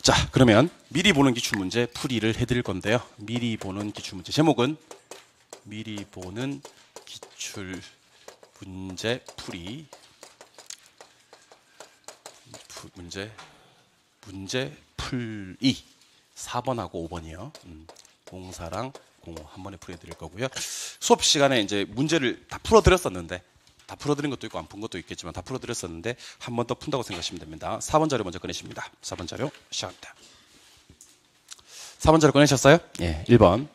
자, 그러면 미리 보는 기출문제 풀이를 해드릴 건데요. 미리 보는 기출문제 제목은 미리 보는 기출문제 풀이 문제 풀이 4번하고 5번이요. 공사랑 공호 한 번에 풀어드릴 거고요. 수업 시간에 이제 문제를 다 풀어드렸었는데 다 풀어드린 것도 있고 안 푼 것도 있겠지만 다 풀어드렸었는데 한 번 더 푼다고 생각하시면 됩니다. 4번 자료 먼저 꺼내십니다. 4번 자료 시작합니다. 4번 자료 꺼내셨어요? 예, 1번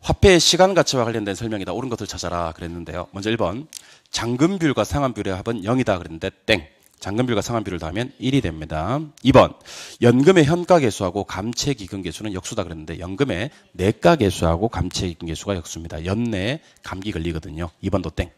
화폐의 시간 가치와 관련된 설명이다. 옳은 것을 찾아라 그랬는데요. 먼저 1번 잔금비율과 상환비율의 합은 0이다 그랬는데 땡. 잔금비율과 상환비율을 더하면 1이 됩니다. 2번 연금의 현가계수하고 감채기금계수는 역수다 그랬는데 연금의 내가계수하고 감채기금계수가 역수입니다. 연내에 감기 걸리거든요. 2번도 땡.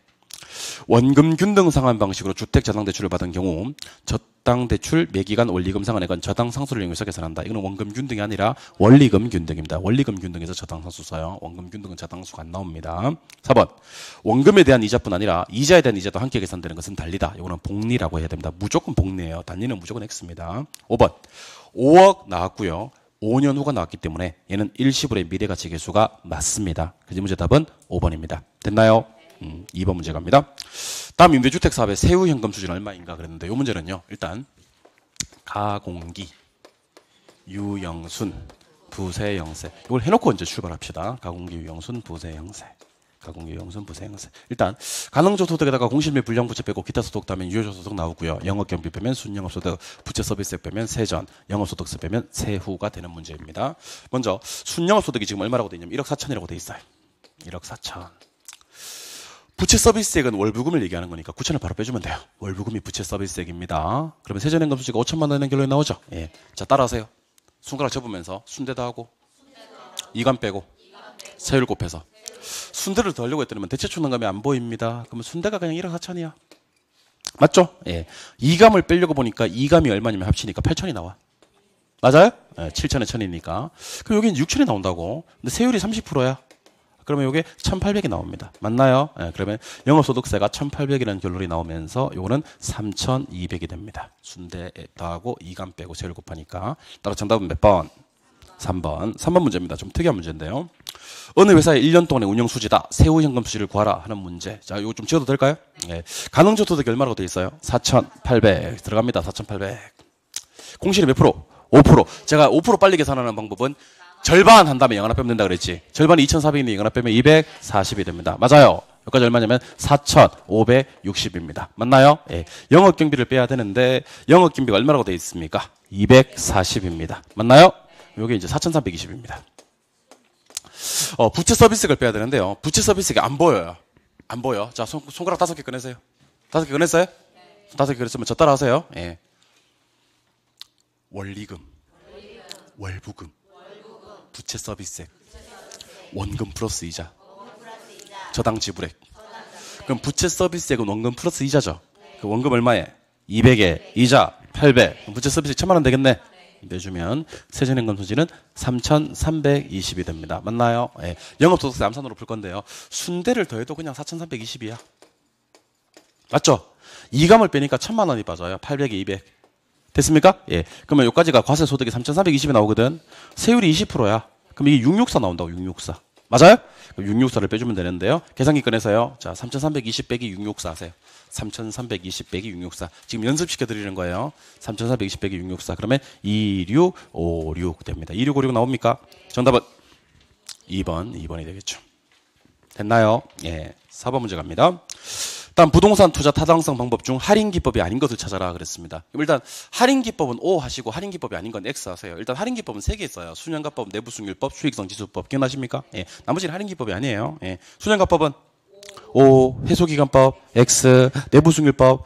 원금 균등 상환 방식으로 주택 저당 대출을 받은 경우 저당 대출 매기간 원리금 상환액은 저당 상수를 이용해서 계산한다. 이거는 원금 균등이 아니라 원리금 균등입니다. 원리금 균등에서 저당 상수 써요. 원금 균등은 저당수가 안 나옵니다. 4번 원금에 대한 이자뿐 아니라 이자에 대한 이자도 함께 계산되는 것은 단리다. 이거는 복리라고 해야 됩니다. 무조건 복리예요. 단리는 무조건 X입니다. 5번 5억 나왔고요. 5년 후가 나왔기 때문에 얘는 일시불의 미래가치 계수가 맞습니다. 그래서 문제 답은 5번입니다. 됐나요? 2번 문제 갑니다. 다음 임대주택 사업의 세후 현금 수준 얼마인가 그랬는데 이 문제는요. 일단 가공기, 유영순, 부세영세 이걸 해놓고 이제 출발합시다. 가공기, 유영순, 부세영세. 가공기, 유영순, 부세영세. 일단 가능조소득에다가 공실 및 불량부채 빼고 기타 소득 따면 유효조소득 나오고요. 영업경비 빼면 순영업소득, 부채서비스세 빼면 세전, 영업소득세 빼면 세후가 되는 문제입니다. 먼저 순영업소득이 지금 얼마라고 돼 있냐면 1억 4천이라고 돼 있어요. 1억 4천. 부채 서비스액은 월부금을 얘기하는 거니까 9천을 바로 빼주면 돼요. 월부금이 부채 서비스액입니다. 그러면 세전행금 수지가 5천만 원의 결론이 나오죠. 예. 자, 따라하세요. 손가락 접으면서 순대도 하고 이감 빼고 세율 곱해서 순대를 더 하려고 했더니 대체초능감이 안 보입니다. 그러면 순대가 그냥 1억 4천이야. 맞죠? 예. 이감을 빼려고 보니까 이감이 얼마냐면 합치니까 8천이 나와. 맞아요? 예, 7천에 1천이니까. 그럼 여기는 6천이 나온다고. 근데 세율이 30%야. 그러면 이게 1,800이 나옵니다. 맞나요? 네, 그러면 영업소득세가 1,800이라는 결론이 나오면서 요거는 3,200이 됩니다. 순대 더하고 2감 빼고 세율 곱하니까. 따라 정답은 몇 번? 3번. 3번 문제입니다. 좀 특이한 문제인데요. 어느 회사의 1년 동안의 운영 수지다. 세후 현금 수지를 구하라 하는 문제. 자, 이거 좀 지어도 될까요? 네. 가능조소득이 얼마라고 되어 있어요? 4,800 들어갑니다. 4,800. 공실이 몇 프로? 5%. 제가 5% 빨리 계산하는 방법은 절반 한 다음에 0 하나 빼면 된다 그랬지. 절반이 2,400인데 0 하나 빼면 240이 됩니다. 맞아요. 여기까지 얼마냐면 4,560입니다. 맞나요? 예. 영업경비를 빼야 되는데 영업경비가 얼마라고 되어 있습니까? 240입니다. 맞나요? 여기 이제 4,320입니다. 부채 서비스액을 빼야 되는데요. 부채 서비스액이 안 보여요. 안 보여. 자, 손가락 5개 꺼내세요. 5개 꺼냈어요? 5개 꺼냈으면 저 따라 하세요. 예. 원리금, 월부금, 부채 서비스액, 원금 플러스 이자, 저당 지불액. 그럼 부채 서비스액은 원금 플러스 이자죠. 그 원금 얼마에? 200에 이자 800. 그럼 부채 서비스액 1,000만 원 되겠네. 내주면 세전행금 소지는 3,320이 됩니다. 맞나요? 예. 영업소득세 암산으로 풀 건데요. 순대를 더해도 그냥 4,320이야. 맞죠? 이감을 빼니까 1,000만 원이 빠져요. 800에 200. 됐습니까? 예. 그러면 여기까지가 과세소득이 3,420이 나오거든. 세율이 20%야. 그럼 이게 664 나온다고, 664. 맞아요? 그럼 664를 빼주면 되는데요. 계산기 꺼내서요. 자, 3,320 빼기 664 하세요. 3,320 빼기 664. 지금 연습시켜 드리는 거예요. 3,420 빼기 664. 그러면 2656 됩니다. 2656 나옵니까? 정답은 2번이 되겠죠. 됐나요? 예. 4번 문제 갑니다. 다음 부동산 투자 타당성 방법 중 할인 기법이 아닌 것을 찾아라 그랬습니다. 일단 할인 기법은 O 하시고 할인 기법이 아닌 건 X 하세요. 일단 할인 기법은 3개 있어요. 수년가법, 내부승률법, 수익성 지수법. 기억나십니까? 예. 나머지는 할인 기법이 아니에요. 예. 수년가법은 O, 해소기간법, X, 내부승률법,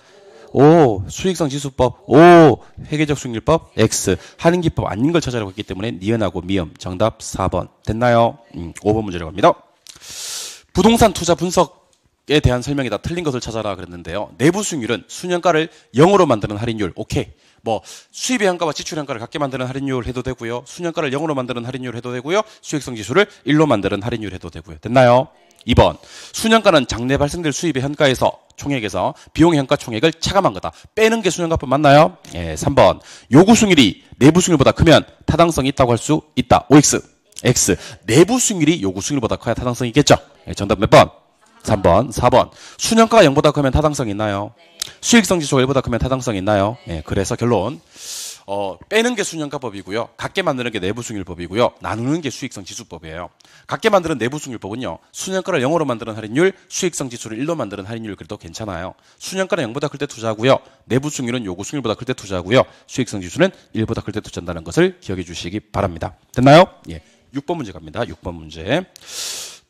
O, 수익성 지수법, O, 회계적 수익률법, X. 할인 기법 아닌 걸 찾아라고 했기 때문에 니은하고 미음. 정답 4번. 됐나요? 5번 문제로 갑니다. 부동산 투자 분석 에 대한 설명이다. 틀린 것을 찾아라 그랬는데요. 내부 수익률은 수년가를 0으로 만드는 할인율. 오케이. 뭐 수입의 현가와 지출의 현가를 같게 만드는 할인율 해도 되고요. 수년가를 0으로 만드는 할인율 해도 되고요. 수익성 지수를 1로 만드는 할인율 해도 되고요. 됐나요? 2번 수년가는 장래 발생될 수입의 현가에서 총액에서 비용 현가 총액을 차감한 거다. 빼는 게 수년가법 맞나요? 예, 3번 요구 수익률이 내부 수익률보다 크면 타당성이 있다고 할 수 있다. OX X 내부 수익률이 요구 수익률보다 커야 타당성이 있겠죠. 예, 정답 몇 번? 3번 4번 수년가가 0보다 크면 타당성이 있나요? 수익성 지수가 1보다 크면 타당성이 있나요? 예, 그래서 결론 빼는 게 수년가법이고요. 갖게 만드는 게 내부수익률법이고요. 나누는 게 수익성 지수법이에요. 갖게 만드는 내부수익률법은요. 수년가를 0으로 만드는 할인율, 수익성 지수를 1로 만드는 할인율 그래도 괜찮아요. 수년가는 0보다 클 때 투자하고요. 내부수익률은 요구수익률보다 클 때 투자하고요. 수익성 지수는 1보다 클 때 투자한다는 것을 기억해 주시기 바랍니다. 됐나요? 예. 6번 문제 갑니다. 6번 문제.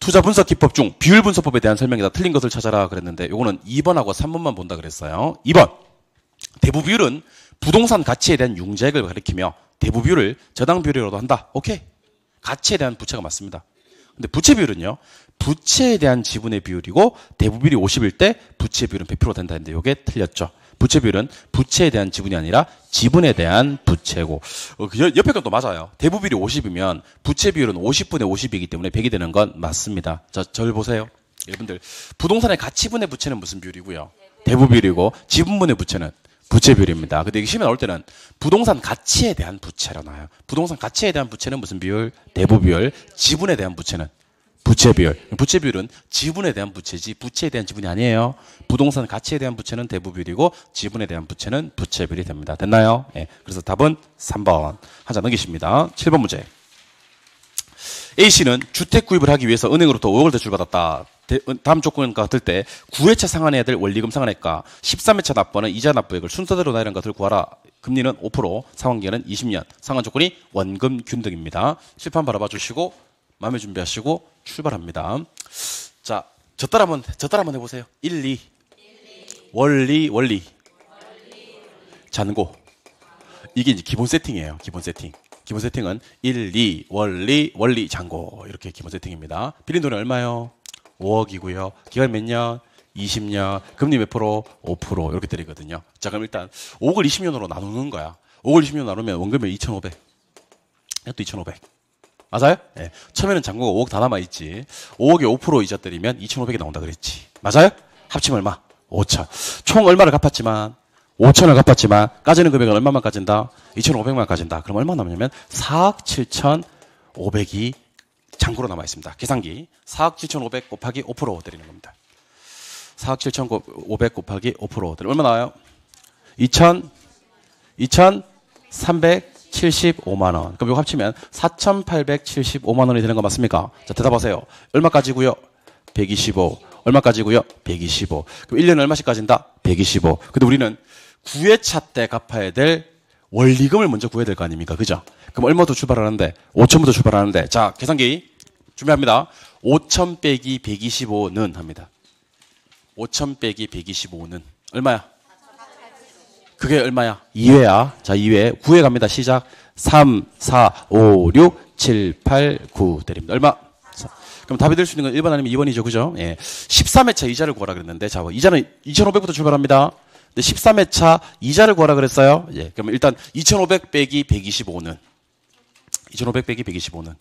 투자 분석 기법 중 비율 분석법에 대한 설명이다. 틀린 것을 찾아라 그랬는데 요거는 2번하고 3번만 본다 그랬어요. 2번. 대부 비율은 부동산 가치에 대한 융자액을 가리키며 대부 비율을 저당 비율이라도 한다. 오케이. 가치에 대한 부채가 맞습니다. 근데 부채 비율은요. 부채에 대한 지분의 비율이고 대부 비율이 50일 때 부채 비율은 100% 된다 했는데 이게 틀렸죠. 부채 비율은 부채에 대한 지분이 아니라 지분에 대한 부채고 옆에 건 또 맞아요. 대부 비율이 50이면 부채 비율은 50분의 50이기 때문에 100이 되는 건 맞습니다. 자, 저를 보세요. 여러분들 부동산의 가치분의 부채는 무슨 비율이고요? 대부 비율이고 지분분의 부채는 부채 비율입니다. 근데 이게 시험에 나올 때는 부동산 가치에 대한 부채라 나와요. 부동산 가치에 대한 부채는 무슨 비율? 대부 비율. 지분에 대한 부채는 부채 비율. 부채 비율은 지분에 대한 부채지 부채에 대한 지분이 아니에요. 부동산 가치에 대한 부채는 대부 비율이고 지분에 대한 부채는 부채 비율이 됩니다. 됐나요? 예. 그래서 답은 3번. 한 장 넘기십니다. 7번 문제. A씨는 주택 구입을 하기 위해서 은행으로부터 5억을 대출받았다. 다음 조건과 같을 때 9회차 상환해야 될 원리금 상환액과 13회차 납부하는 이자 납부액을 순서대로 나열한 것을 구하라. 금리는 5%, 상환기간은 20년, 상환 조건이 원금 균등입니다. 실판 바라봐 주시고 마음의 준비하시고 출발합니다. 자, 저 따라 한번 해보세요. 1, 2 원리 잔고 이게 이제 기본 세팅이에요. 기본 세팅. 기본 세팅은 1, 2 원리 잔고 이렇게 기본 세팅입니다. 빌린 돈이 얼마요? 5억이고요. 기간 몇 년? 20년. 금리 몇 프로? 5% 이렇게 때리거든요. 자, 그럼 일단 5억을 20년으로 나누는 거야. 5억을 20년 나누면 원금이 2,500. 이것도 2,500. 맞아요? 네. 처음에는 잔고가 5억 다 남아있지. 5억에 5% 이자 때리면 2,500이 나온다 그랬지. 맞아요? 합치면 얼마? 5천. 총 얼마를 갚았지만 5천을 갚았지만 까지는 금액은 얼마만 까진다? 2,500만 까진다. 그럼 얼마 남냐면 4억 7,500이 잔고로 남아있습니다. 계산기 4억 7,500 곱하기 5% 때리는 겁니다. 4억 7,500 곱하기 5% 얼마 나와요? 2,375만 원. 그럼 이거 합치면 4,875만 원이 되는 거 맞습니까? 자, 대답하세요. 얼마까지고요? 125. 얼마까지고요? 125. 그럼 1년에 얼마씩 까진다? 125. 근데 우리는 9회차 때 갚아야 될 원리금을 먼저 구해야 될 거 아닙니까? 그죠? 그럼 얼마부터 출발하는데? 5천부터 출발하는데. 자, 계산기 준비합니다. 5천 빼기 125는 합니다. 5천 빼기 125는 얼마야? 그게 얼마야? 2회야. 자, 2회. 9회 갑니다. 시작. 3, 4, 5, 6, 7, 8, 9 때립니다. 얼마? 그럼 답이 될 수 있는 건 1번 아니면 2번이죠. 그죠? 예. 13회차 이자를 구하라 그랬는데, 자, 이자는 2,500부터 출발합니다. 근데 13회차 이자를 구하라 그랬어요. 예. 그러면 일단 2,500 빼기 125는 2,500 빼기 125는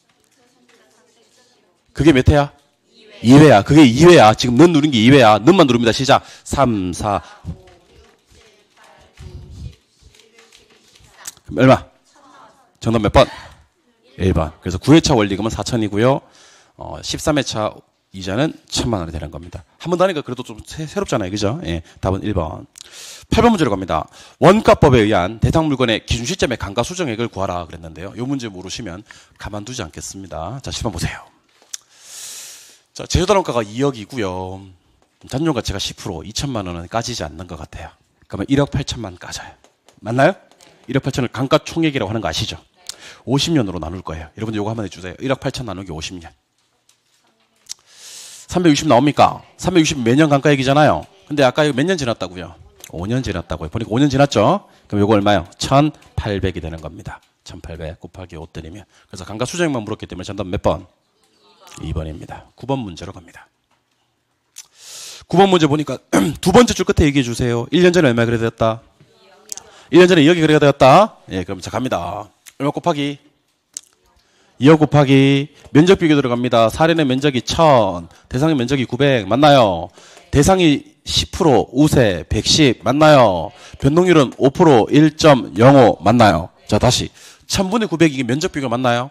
그게 몇 회야? 2회야. 그게 2회야. 지금 넌 누른 게 2회야. 넌만 누릅니다. 시작. 3, 4. 그럼 얼마? 정답 몇 번? 1번. 그래서 9회차 원리금은 4천이고요. 13회차 이자는 1,000만 원이 되는 겁니다. 한 번 더 하니까 그래도 좀 새롭잖아요. 그죠? 예. 답은 1번. 8번 문제로 갑니다. 원가법에 의한 대상 물건의 기준 시점의 감가 수정액을 구하라 그랬는데요. 이 문제 모르시면 가만두지 않겠습니다. 자, 10번 보세요. 자, 제조단원가가 2억이고요. 잔존 가치가 10% 2천만 원은 까지지 않는 것 같아요. 그러면 1억 8천만 까져요. 맞나요? 1억 8천을 감가 총액이라고 하는 거 아시죠? 50년으로 나눌 거예요. 여러분들 이거 한번 해주세요. 1억 8천 나누기 50년. 360 나옵니까? 360 매년 감가액이잖아요. 근데 아까 이거 몇 년 지났다고요? 5년 지났다고요. 보니까 5년 지났죠? 그럼 이거 얼마요? 1,800이 되는 겁니다. 1,800 곱하기 5 때리면. 그래서 감가 수정액만 물었기 때문에 정답 몇 번? 2번입니다. 9번 문제로 갑니다. 9번 문제 보니까 두 번째 줄 끝에 얘기해 주세요. 1년 전에 얼마 거래되었다? 1년 전에 2억이 거래가 되었다? 예, 그럼 자 갑니다. 얼마 곱하기? 2억 곱하기 면적 비교 들어갑니다. 사례는 면적이 1000, 대상의 면적이 900 맞나요? 대상이 10%, 우세 110 맞나요? 변동률은 5%, 1.05 맞나요? 자, 다시 1000분의 900 이게 면적 비교 맞나요?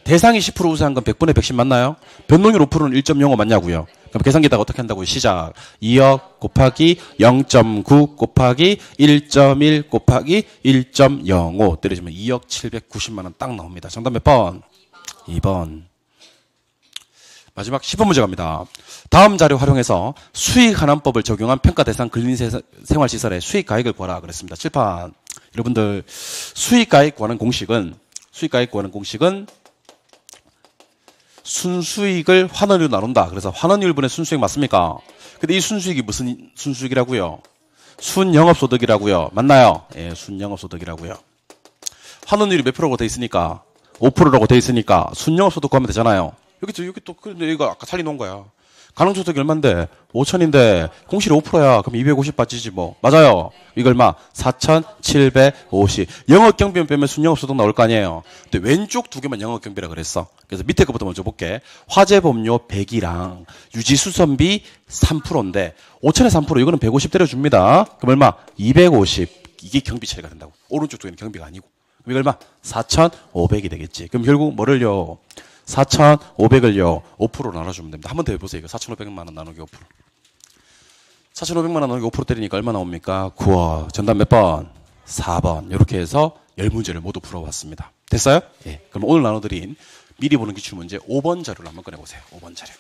대상이 10% 우세한 건 100분의 110 맞나요? 변동률 5%는 1.05 맞냐고요? 그럼 계산기에다가 어떻게 한다고요? 시작. 2억 곱하기 0.9 곱하기 1.1 곱하기 1.05 때려주면 2억 790만 원 딱 나옵니다. 정답 몇 번? 2번. 마지막 10번 문제 갑니다. 다음 자료 활용해서 수익환원법을 적용한 평가 대상 근린생활시설의 수익가액을 구하라 그랬습니다. 칠판. 여러분들 수익가액 구하는 공식은 순수익을 환원율로 나눈다. 그래서 환원율분의 순수익 맞습니까? 근데 이 순수익이 무슨 순수익이라고요? 순영업소득이라고요. 맞나요? 예, 순영업소득이라고요. 환원율이 몇 프로라고 돼 있으니까 5%라고 돼 있으니까 순영업소득 구하면 되잖아요. 여기 또 근데 이거 아까 살려놓은 거야. 가능소득이 얼만데? 5천인데 공실이 5%야. 그럼 250 빠지지 뭐. 맞아요. 이거 얼마? 4,750. 영업경비만 빼면 순영업소득 나올 거 아니에요. 근데 왼쪽 두 개만 영업경비라 그랬어. 그래서 밑에 거부터 먼저 볼게. 화재보험료 100이랑 유지수선비 3%인데 5천에 3% 이거는 150 때려줍니다. 그럼 얼마? 250. 이게 경비 처리가 된다고. 오른쪽 두 개는 경비가 아니고. 그럼 이거 얼마? 4,500이 되겠지. 그럼 결국 뭐를요? 4,500을요 5%로 나눠주면 됩니다. 한 번 더 해보세요. 이거 4,500만 원 나누기 5%. 4,500만 원 나누기 5% 때리니까 얼마 나옵니까? 9억. 정답 몇 번? 4번. 이렇게 해서 10문제를 모두 풀어봤습니다. 됐어요? 예. 그럼 오늘 나눠드린 미리 보는 기출문제 5번 자료를 한번 꺼내보세요. 5번 자료.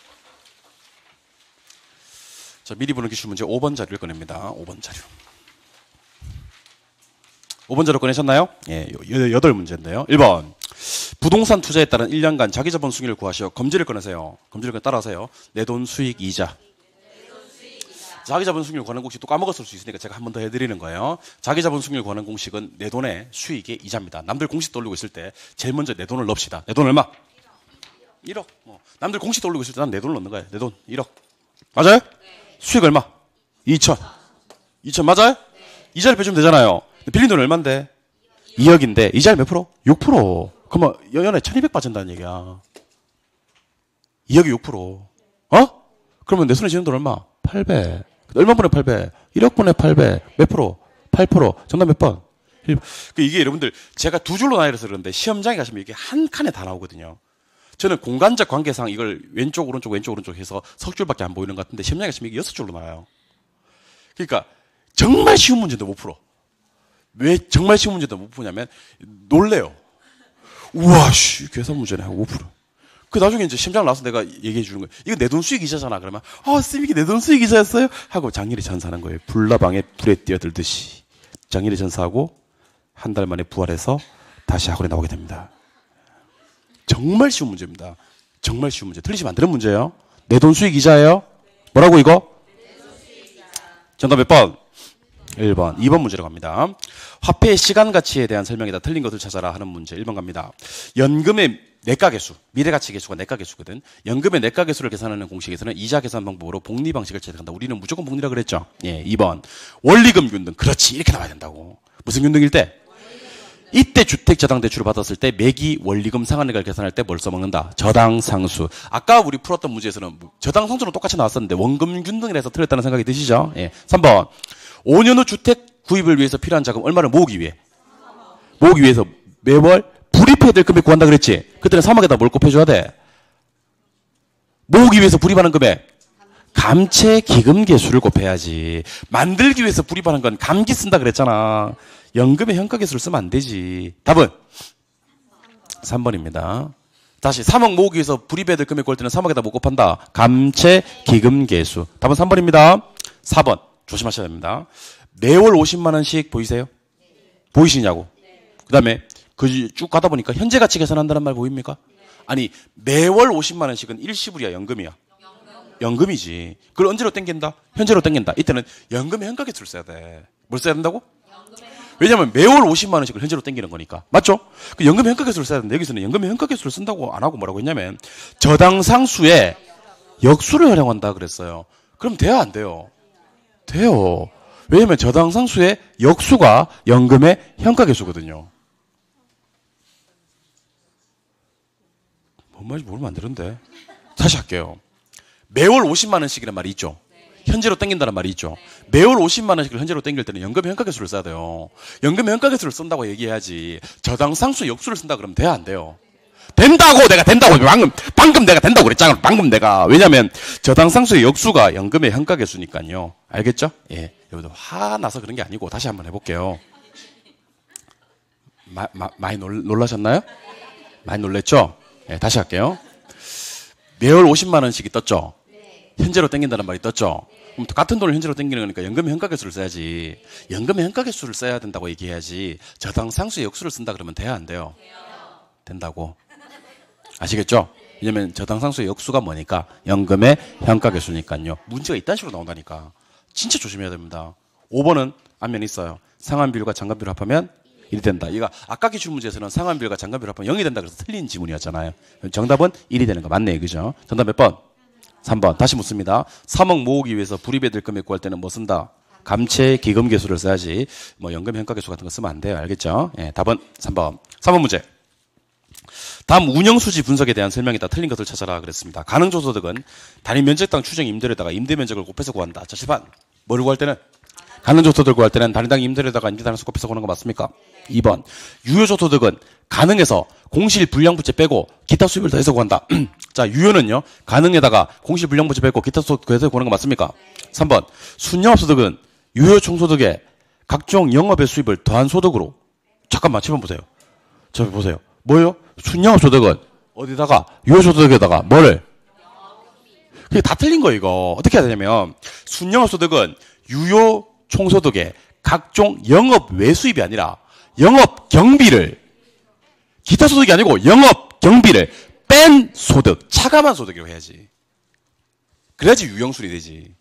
자, 미리 보는 기출문제 5번 자료를 꺼냅니다. 5번 자료. 5번 자료 꺼내셨나요? 예, 8문제인데요. 1번. 부동산 투자에 따른 1년간 자기자본 수익률을 구하시오. 검지를 꺼내세요. 검지를 따라하세요. 내 돈 수익 이자. 자기자본 수익률 구하는 공식 또 까먹었을 수 있으니까 제가 한 번 더 해드리는 거예요. 자기자본 수익률 구하는 공식은 내 돈의 수익의 이자입니다. 남들 공식 돌리고 있을 때 제일 먼저 내 돈을 넣읍시다. 내 돈 얼마? 1억. 남들 공식 돌리고 있을 때 난 내 돈을 넣는 거예요. 내 돈 1억. 맞아요? 수익 얼마? 2천. 2천 맞아요? 이자를 빼주면 되잖아요. 빌린 돈 얼만데? 2억인데 이자를 몇 프로? 6%. 그러면 연에 1200 빠진다는 얘기야. 2억이 6%. 어? 그러면 내 손에 쥐는 돈 얼마? 800. 얼마 분의 800? 1억 분의 800. 몇 프로? 8%. 정답 몇 번? 이게 여러분들 제가 두 줄로 나열해서 그러는데 시험장에 가시면 이게 한 칸에 다 나오거든요. 저는 공간적 관계상 이걸 왼쪽 오른쪽 해서 석 줄밖에 안 보이는 것 같은데 시험장에 가시면 이게 6줄로 나와요. 그러니까 정말 쉬운 문제도 못 풀어. 왜 정말 쉬운 문제도 못 푸냐면 놀래요. 우와, 씨, 계산 문제네 하고 5%. 그 나중에 이제 시험장 나와서 내가 얘기해 주는 거예요. 이거 내 돈 수익 이자잖아. 그러면 쌤 이게 내 돈 수익 이자였어요? 하고 장일이 전사하는 거예요. 불나방에 불에 뛰어들듯이 장일이 전사하고 한 달 만에 부활해서 다시 학원에 나오게 됩니다. 정말 쉬운 문제입니다. 정말 쉬운 문제. 틀리시면 안 되는 문제예요. 내 돈 수익 이자예요? 뭐라고 이거? 정답 몇 번? 1번. 2번 문제로 갑니다. 화폐의 시간 가치에 대한 설명이다. 틀린 것을 찾아라 하는 문제. 1번 갑니다. 연금의 내가계수, 미래가치계수가 내가계수거든. 연금의 내가계수를 계산하는 공식에서는 이자 계산 방법으로 복리 방식을 채택한다. 우리는 무조건 복리라 그랬죠. 예, 2번. 원리금 균등. 그렇지. 이렇게 나와야 된다고. 무슨 균등일 때? 이때 주택 저당 대출을 받았을 때 매기 원리금 상환액을 계산할 때 뭘 써먹는다? 저당 상수. 아까 우리 풀었던 문제에서는 저당 상수는 똑같이 나왔었는데 원금 균등이라 해서 틀렸다는 생각이 드시죠? 예. 3번. 5년 후 주택 구입을 위해서 필요한 자금 얼마를 모으기 위해? 모으기 위해서 매월 불입해야 될 금액 구한다 그랬지? 그때는 3억에다 뭘 곱해줘야 돼? 모으기 위해서 불입하는 금액. 감채 기금 계수를 곱해야지. 만들기 위해서 불입하는 건 감기 쓴다 그랬잖아. 연금의 현가 계수를 쓰면 안 되지. 답은 3번입니다. 다시 3억 모으기 위해서 불입해야 될 금액 구할 때는 3억에다 못 곱한다. 감채 기금 계수. 답은 3번입니다. 4번. 조심하셔야 됩니다. 매월 50만 원씩 보이세요? 보이시냐고. 그 다음에 그 쭉 가다 보니까 현재 가치 계산한다는 말 보입니까? 아니 매월 50만 원씩은 일시불이야 연금이야? 연금이지. 그걸 언제로 땡긴다? 현재로 땡긴다. 이때는 연금의 현가계수를 써야 돼. 뭘 써야 된다고? 왜냐면 매월 50만 원씩을 현재로 땡기는 거니까. 맞죠? 그 연금의 현가계수를 써야 되는데 여기서는 연금의 현가계수를 쓴다고 안 하고 뭐라고 했냐면 저당 상수의 역수를 활용한다 그랬어요. 그럼 돼야 안 돼요? 돼요. 왜냐면 저당 상수의 역수가 연금의 현가계수거든요. 뭔 말인지 모르면 안 되는데. 다시 할게요. 매월 50만 원씩이란 말이 있죠. 현재로 땡긴다는 말이 있죠. 매월 50만 원씩을 현재로 땡길 때는 연금 현가계수를 써야 돼요. 연금 현가계수를 쓴다고 얘기해야지 저당상수 역수를 쓴다 그러면 돼야 안 돼요. 된다고 내가 된다고 방금 내가 된다고 그랬잖아. 방금 내가. 왜냐면 저당상수의 역수가 연금의 현가계수니까요. 알겠죠? 예. 여러분들 화나서 그런 게 아니고 다시 한번 해볼게요. 많이 놀라셨나요? 많이 놀랬죠? 예, 다시 할게요. 매월 50만 원씩이 떴죠? 현재로 땡긴다는 말이 떴죠? 그럼 같은 돈을 현재로 땡기는 거니까 연금의 현가계수를 써야지. 연금의 현가계수를 써야 된다고 얘기해야지 저당상수의 역수를 쓴다 그러면 돼야 안 돼요? 된다고. 아시겠죠? 왜냐면 저당상수의 역수가 뭐니까 연금의 현가계수니까요. 문제가 이딴 식으로 나온다니까. 진짜 조심해야 됩니다. 5번은 앞면에 있어요. 상환비율과 잔감비율을 합하면 1이 된다. 이거 아까 기출 문제에서는 상환비율과 잔감비율을 합하면 0이 된다 그래서 틀린 지문이었잖아요. 정답은 1이 되는 거 맞네, 그죠? 정답 몇 번? 3번. 다시 묻습니다. 3억 모으기 위해서 불입에 들 금액 구할 때는 뭐 쓴다? 감채 기금계수를 써야지 뭐 연금 현가계수 같은 거 쓰면 안 돼요. 알겠죠? 예, 답은 3번. 3번 문제. 다음 운영수지 분석에 대한 설명이다. 틀린 것을 찾아라 그랬습니다. 가능조소득은 단위 면적당 추정 임대료에다가 임대 면적을 곱해서 구한다. 자, 실판. 뭐를 구할 때는? 가능조소득을 구할 때는 단위당 임대료에다가 임대단에서 곱해서 구하는 거 맞습니까? 2번. 유효조소득은 가능해서 공실 불량부채 빼고 기타 수입을 더해서 구한다. 자, 유효는요. 가능에다가 공실 불량부채 빼고 기타 수입 더해서 구하는 거 맞습니까? 3번. 순영업소득은 유효 총소득에 각종 영업의 수입을 더한 소득으로. 잠깐만, 질문 보세요. 저 보세요. 뭐예요? 순영업소득은 어디다가? 유효소득에다가 뭐를? 그게 다 틀린 거 이거. 어떻게 해야 되냐면 순영업소득은 유효 총소득에 각종 영업 외수입이 아니라 영업 경비를 기타 소득이 아니고 영업 경비를 뺀 소득, 차감한 소득이라고 해야지. 그래야지 유형술이 되지.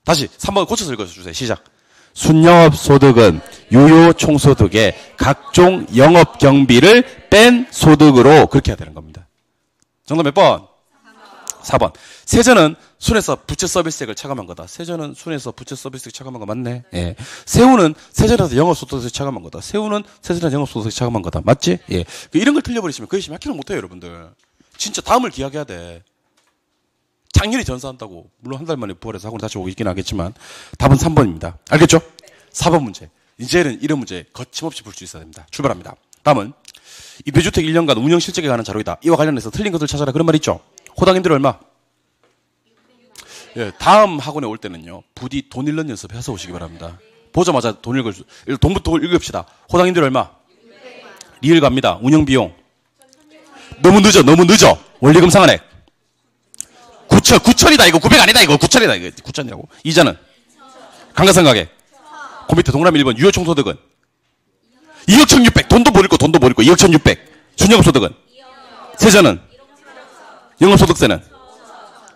다시 3번 고쳐서 읽어주세요. 시작. 순영업 소득은 유효 총소득에 각종 영업 경비를 뺀 소득으로 그렇게 해야 되는 겁니다. 정답 몇 번? 4번. 세전은 순에서 부채 서비스액을 차감한 거다. 세전은 순에서 부채 서비스액 차감한 거 맞네. 예. 새우는 세전에서 영업소득세 차감한 거다. 새우는 세전에서 영업소득세 차감한 거다. 맞지? 예. 이런 걸 틀려버리시면 그 열심히 학교는 못해요, 여러분들. 진짜 다음을 기약해야 돼. 작년에 전사한다고. 물론 한 달 만에 부활해서 학원 다시 오긴 하겠지만 답은 3번입니다. 알겠죠? 4번 문제. 이제는 이런 문제 거침없이 볼 수 있어야 됩니다. 출발합니다. 다음은 임대주택 1년간 운영 실적에 관한 자료이다. 이와 관련해서 틀린 것을 찾아라. 그런 말 있죠? 호당님들 얼마? 예, 다음 학원에 올 때는요, 부디 돈 읽는 연습 해서 오시기 바랍니다. 보자마자 돈 읽을 수, 돈부터 읽읍시다. 호당님들 얼마? 리을 갑니다. 운영비용. 너무 늦어. 원리금 상환액. 9천이다, 이거. 900 아니다, 이거. 9천이다, 이거. 9천이라고. 이자는? 감가상각액. 그 밑에 동그라미 1번. 유효총소득은? 2억 1,600. 돈도 못 읽고. 2억 1,600. 순영업소득은? 세전은? 영업소득세는?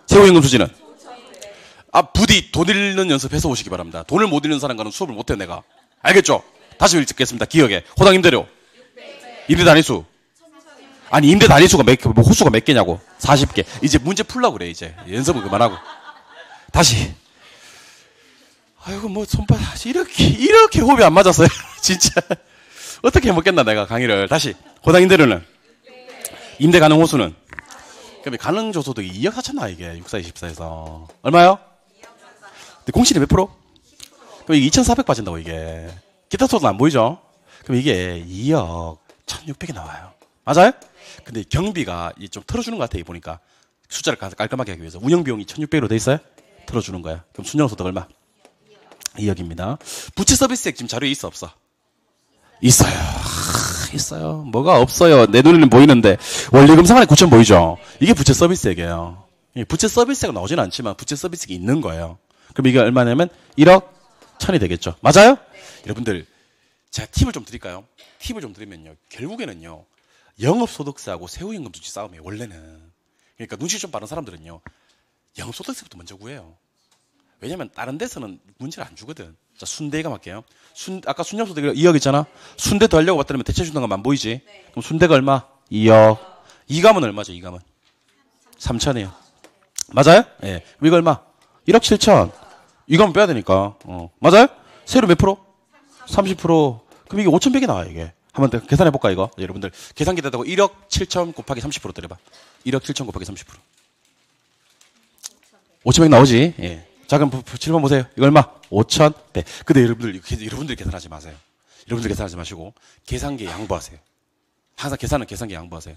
세후연금수지는? 부디 돈 읽는 연습해서 오시기 바랍니다. 돈을 못 읽는 사람과는 수업을 못해요, 내가. 알겠죠? 다시 읽겠습니다. 기억에. 호당 임대료. 임대 단위수. 아니, 임대 단위수가 호수가 몇 개냐고. 40개. 이제 문제 풀라고 그래, 이제. 연습은 그만하고. 다시. 아이고, 뭐, 손발, 이렇게 호흡이 안 맞았어요. 진짜. 어떻게 해먹겠나, 내가 강의를. 다시. 호당 임대료는? 임대 가능 호수는? 그럼 가능조소득이 2억 4천 나와, 이게. 6424에서. 얼마요? 공실이 몇 프로? 그럼 이게 2,400 빠진다고, 이게. 기타 소득 안 보이죠? 그럼 이게 2억 1,600이 나와요. 맞아요? 근데 경비가 좀 털어주는 것 같아, 보니까. 숫자를 깔끔하게 하기 위해서. 운영비용이 1,600으로 돼 있어요? 털어주는 거야. 그럼 순영소득 얼마? 2억입니다. 부채 서비스액 지금 자료에 있어, 없어? 있어요. 있어요. 뭐가 없어요. 내 눈에는 보이는데. 원리금 상환액 9천 보이죠? 이게 부채 서비스액이에요. 부채 서비스액은 나오지는 않지만 부채 서비스액이 있는 거예요. 그럼 이게 얼마냐면 1억 1,000이 되겠죠. 맞아요? 여러분들, 제가 팁을 좀 드릴까요? 팁을 좀 드리면요. 결국에는요. 영업소득세하고 세후연금수지 싸움이에요. 원래는. 그러니까 눈치 좀 빠른 사람들은요. 영업소득세부터 먼저 구해요. 왜냐면 다른 데서는 문제를 안 주거든. 자, 순대가 할게요. 아까 순영소득 2억 있잖아. 순대 더 하려고 봤더니 대체 준다는 건 안 보이지? 네. 그럼 순대가 얼마? 2억. 이감은 얼마죠? 이감은? 3천이에요. 맞아요? 예. 네. 이거 얼마? 1억 7천. 이감은 빼야 되니까. 맞아요? 세율 몇 프로? 30%. 그럼 이게 5,100이 나와요, 이게. 한번 더 계산해 볼까 이거? 여러분들 계산기 대다고 1억 7천 곱하기 30% 때려봐. 1억 7천 곱하기 30%. 5,100 나오지? 예. 자 그럼 7번 보세요. 이거 얼마? 5,100. 근데 여러분들 계산하지 마세요. 여러분들 계산하지 마시고 계산기에 양보하세요. 항상 계산은 계산기에 양보하세요.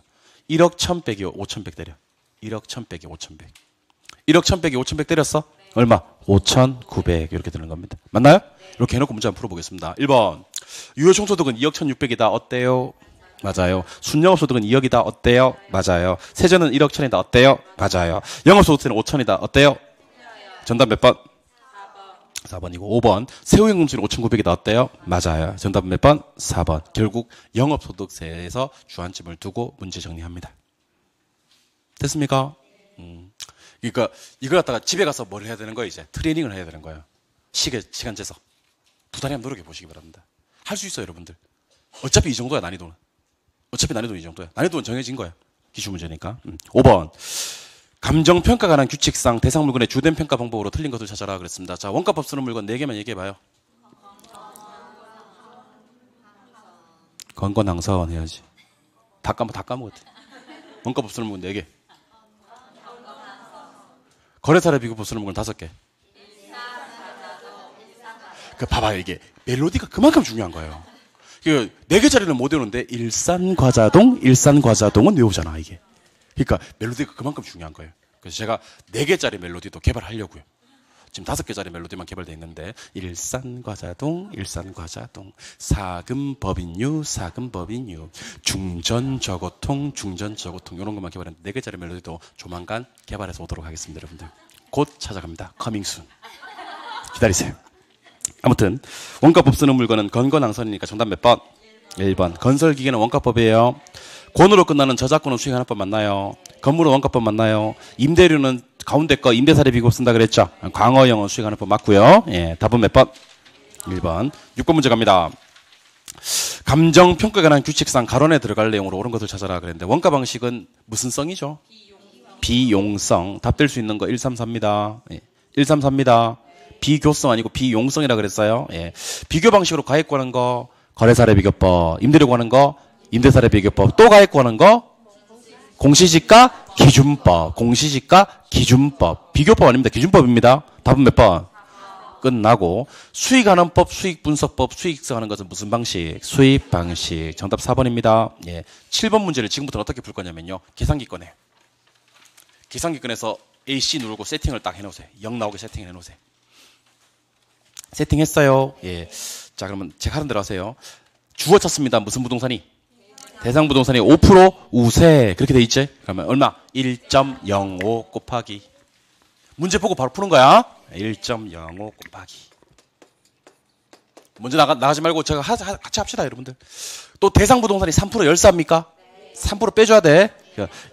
1억 1,100이 5,100 때려. 1억 1,100이 5,100. 1억 1,100이 5,100 때렸어? 얼마? 5,900 이렇게 되는 겁니다. 맞나요? 이렇게 해놓고 문제 한번 풀어보겠습니다. 1번 유효 총소득은 2억 1,600이다. 어때요? 맞아요. 순영업소득은 2억이다. 어때요? 맞아요. 세전은 1억 1,000이다. 어때요? 맞아요. 영업소득세는 5,000이다. 어때요? 정답 몇 번? 4번이고 5번 세후임금수는 5,900이다. 어때요? 맞아요. 정답 몇 번? 4번. 결국 영업소득세에서 주안점을 두고 문제 정리합니다. 됐습니까? 그러니까 이걸 갖다가 집에 가서 뭘 해야 되는 거예요? 이제 트레이닝을 해야 되는 거예요. 시간 재서 부단히 한번 노력해 보시기 바랍니다. 할 수 있어요, 여러분들. 어차피 이 정도야, 난이도는. 어차피 난이도는 이 정도야. 난이도는 정해진 거야. 기출문제니까. 5번 감정평가가 관한 규칙상 대상 물건의 주된 평가 방법으로 틀린 것을 찾아라 그랬습니다. 자, 원가법 쓰는 물건 4개만 얘기해봐요. 건건항선 해야지. 다 까먹었대. 원가법 쓰는 물건 4개. 거래사례 비교법 쓰는 물건 5개. 그 봐봐요. 이게 멜로디가 그만큼 중요한 거예요. 그 4개짜리는 못 외우는데 일산과자동은 외우잖아 이게. 그러니까 멜로디가 그만큼 중요한 거예요. 그래서 제가 4개짜리 멜로디도 개발하려고요. 지금 5개짜리 멜로디만 개발되어 있는데 일산과자동 사금법인유 중전저고통 이런 것만 개발했는데 4개짜리 멜로디도 조만간 개발해서 오도록 하겠습니다. 여러분들 곧 찾아갑니다. 커밍 순 기다리세요. 아무튼 원가법 쓰는 물건은 건건항선이니까 정답 몇 번? 1번. 건설기계는 원가법이에요. 권으로 끝나는 저작권은 수익하는 법 맞나요? 건물은 원가법 맞나요? 임대료는 가운데 거 임대사례 비교법 쓴다 그랬죠? 광어영은 수익하는 법 맞고요. 예, 답은 몇 번? 1번. 6번 문제 갑니다. 감정평가에 관한 규칙상 가론에 들어갈 내용으로 옳은 것을 찾아라 그랬는데 원가 방식은 무슨 성이죠? 비용성. 답 될 수 있는 거 134입니다. 예, 134입니다. 비교성 아니고 비용성이라 그랬어요. 예. 비교 방식으로 가액 구하는 거 거래사례 비교법, 임대료 구하는 거 임대사례 비교법, 또 가액 구하는 거 공시지가 기준법, 비교법 아닙니다. 기준법입니다. 답은 몇 번? 끝나고 수익하는 법, 수익분석법, 수익성하는 것은 무슨 방식? 수익 방식. 정답 4번입니다. 예. 7번 문제를 지금부터 어떻게 풀 거냐면요. 계산기 꺼내요. 계산기 꺼내서 AC 누르고 세팅을 딱 해놓으세요. 0 나오게 세팅을 해놓으세요. 세팅했어요. 예. 자, 그러면 제가 하는 대로 하세요. 주어 찾습니다. 무슨 부동산이? 대상 부동산이 5% 우세. 그렇게 돼 있지? 그러면 얼마? 1.05 곱하기. 문제 보고 바로 푸는 거야. 1.05 곱하기. 먼저 나가지 말고 제가 같이 합시다, 여러분들. 또 대상 부동산이 3% 열사입니까? 3% 빼줘야 돼.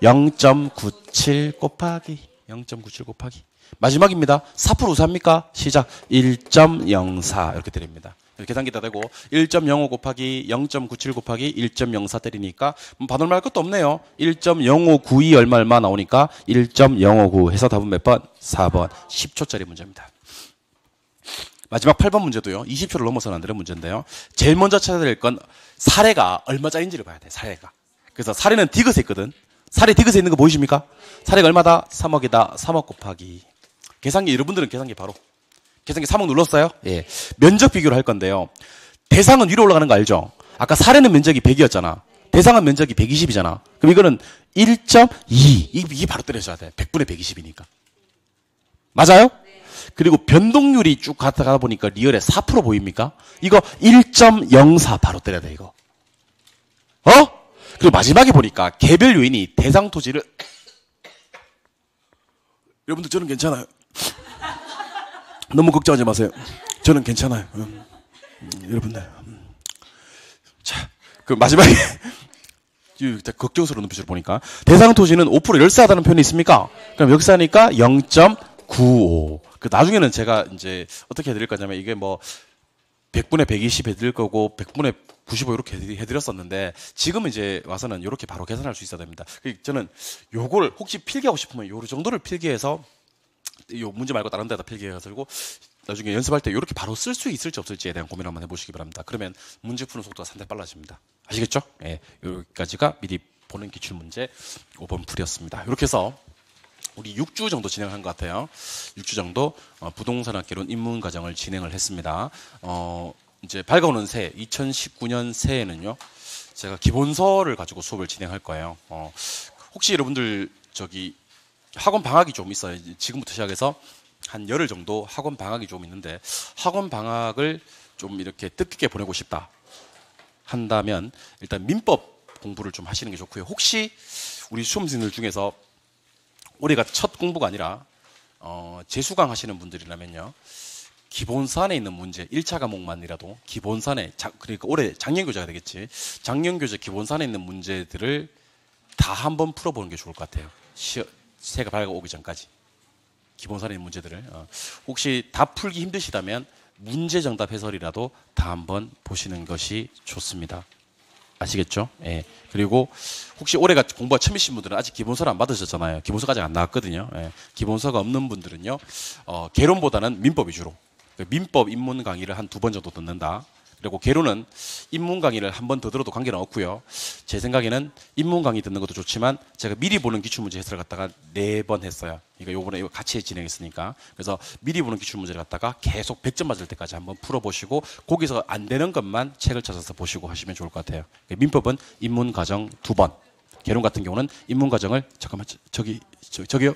0.97 곱하기. 0.97 곱하기. 마지막입니다. 4% 우사입니까? 시작. 1.04 이렇게 드립니다. 계산기다 대고 1.05 곱하기 0.97 곱하기 1.04 때리니까 반올말 것도 없네요. 1.0592 얼마 나오니까 1.059 해서 답은 몇 번? 4번. 10초짜리 문제입니다. 마지막 8번 문제도요. 20초를 넘어서는 안 되는 문제인데요. 제일 먼저 찾아야 될 건 사례가 얼마짜리인지를 봐야 돼. 사례가. 그래서 사례는 디귿에 있거든. 사례 디귿에 있는 거 보이십니까? 사례가 얼마다? 3억이다. 3억 곱하기. 계산기 여러분들은 계산기 바로. 계산기 3억 눌렀어요? 예. 면적 비교를 할 건데요. 대상은 위로 올라가는 거 알죠? 아까 사례는 면적이 100이었잖아. 대상은 면적이 120이잖아. 그럼 이거는 1.2. 이게 바로 때려줘야 돼. 100분의 120이니까. 맞아요? 그리고 변동률이 쭉 가다 보니까 리얼에 4% 보입니까? 이거 1.04 바로 때려야 돼, 이거. 그리고 마지막에 보니까 개별 요인이 대상 토지를 여러분들 저는 괜찮아요. 너무 걱정하지 마세요. 저는 괜찮아요. 여러분들. 자, 그 마지막에 걱정스러운 눈빛으로 보니까 대상 토지는 5% 열세하다는 표현이 있습니까? 그럼 역사니까 0.95. 그 나중에는 제가 이제 어떻게 해드릴 거냐면 이게 뭐 100분의 120 해드릴 거고 100분의 95 이렇게 해드렸었는데 지금은 이제 와서는 이렇게 바로 계산할 수 있어야 됩니다. 저는 요걸 혹시 필기하고 싶으면 요 정도를 필기해서 요 문제 말고 다른 데다 필기해가지고 나중에 연습할 때 이렇게 바로 쓸 수 있을지 없을지에 대한 고민을 한번 해보시기 바랍니다. 그러면 문제 푸는 속도가 상당히 빨라집니다. 아시겠죠? 예, 여기까지가 미리 보는 기출문제 5번 풀이었습니다. 이렇게 해서 우리 6주 정도 진행한 것 같아요. 6주 정도 부동산학개론 입문과정을 진행을 했습니다. 이제 밝아오는 새해 2019년 새해는요, 제가 기본서를 가지고 수업을 진행할 거예요. 혹시 여러분들 저기 학원 방학이 좀 있어요. 지금부터 시작해서 한 열흘 정도 학원 방학이 좀 있는데, 학원 방학을 좀 이렇게 뜻깊게 보내고 싶다 한다면 일단 민법 공부를 좀 하시는 게 좋고요. 혹시 우리 수험생들 중에서 올해가 첫 공부가 아니라 재수강 하시는 분들이라면요, 기본서 안에 있는 문제 1차 과목만이라도 기본서 안에, 그러니까 올해 작년교재가 되겠지, 작년교재 기본서 안에 있는 문제들을 다 한번 풀어보는 게 좋을 것 같아요. 새해가 밝아오기 전까지 기본서 안에 있는 문제들을 혹시 다 풀기 힘드시다면 문제 정답 해설이라도 다 한번 보시는 것이 좋습니다. 아시겠죠? 예. 그리고 혹시 올해가 공부가 처음이신 분들은 아직 기본서를 안 받으셨잖아요. 기본서가 아직 안 나왔거든요. 예. 기본서가 없는 분들은요, 개론보다는 민법 위주로, 민법 입문 강의를 한 2번 정도 듣는다. 그리고 개론은 입문 강의를 한 번 더 들어도 관계는 없고요. 제 생각에는 입문 강의 듣는 것도 좋지만 제가 미리 보는 기출문제 해설을 갖다가 4번 했어요. 그러니까 요번에 이거 같이 진행했으니까. 그래서 미리 보는 기출문제를 갖다가 계속 100점 맞을 때까지 한번 풀어보시고, 거기서 안 되는 것만 책을 찾아서 보시고 하시면 좋을 것 같아요. 민법은 입문 과정 2번. 개론 같은 경우는 입문 과정을, 잠깐만, 저기요.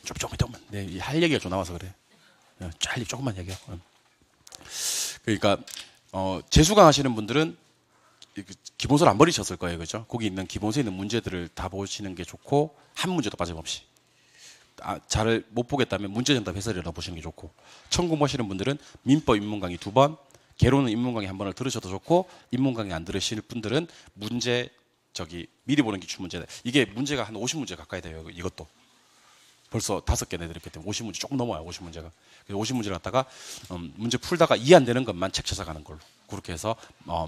조금만. 네, 할 얘기가 좀 나와서 그래. 조금만 얘기해. 그러니까 재수강 하시는 분들은 기본서를 안 버리셨을 거예요, 그죠? 거기 있는 기본서에 있는 문제들을 다 보시는 게 좋고, 한 문제도 빠짐없이. 잘 못 보겠다면 문제 정답 해설이라도 보시는 게 좋고, 처음 공부하시는 분들은 민법 입문 강의 2번, 개론은 입문 강의 1번을 들으셔도 좋고, 입문 강의 안 들으실 분들은 문제 미리 보는 기출 문제, 이게 문제가 한 50문제 가까이 돼요. 이것도 벌써 5개 내드렸기 때문에 50문제 조금 넘어요. 50문제가. 50문제를 갖다가 문제 풀다가 이해 안 되는 것만 책 찾아가는 걸로, 그렇게 해서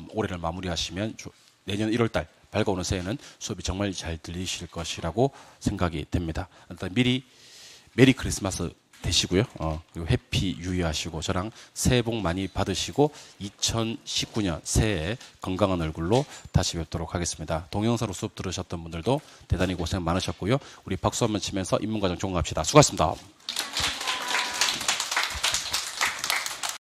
올해를 마무리하시면 내년 1월달 밝아오는 새해는 수업이 정말 잘 들리실 것이라고 생각이 됩니다. 일단 미리 메리 크리스마스 되시고요. 그리고 해피 뉴이어 하시고, 저랑 새해 복 많이 받으시고 2019년 새해에 건강한 얼굴로 다시 뵙도록 하겠습니다. 동영상으로 수업 들으셨던 분들도 대단히 고생 많으셨고요. 우리 박수 한번 치면서 입문과정 종합합시다. 수고하셨습니다.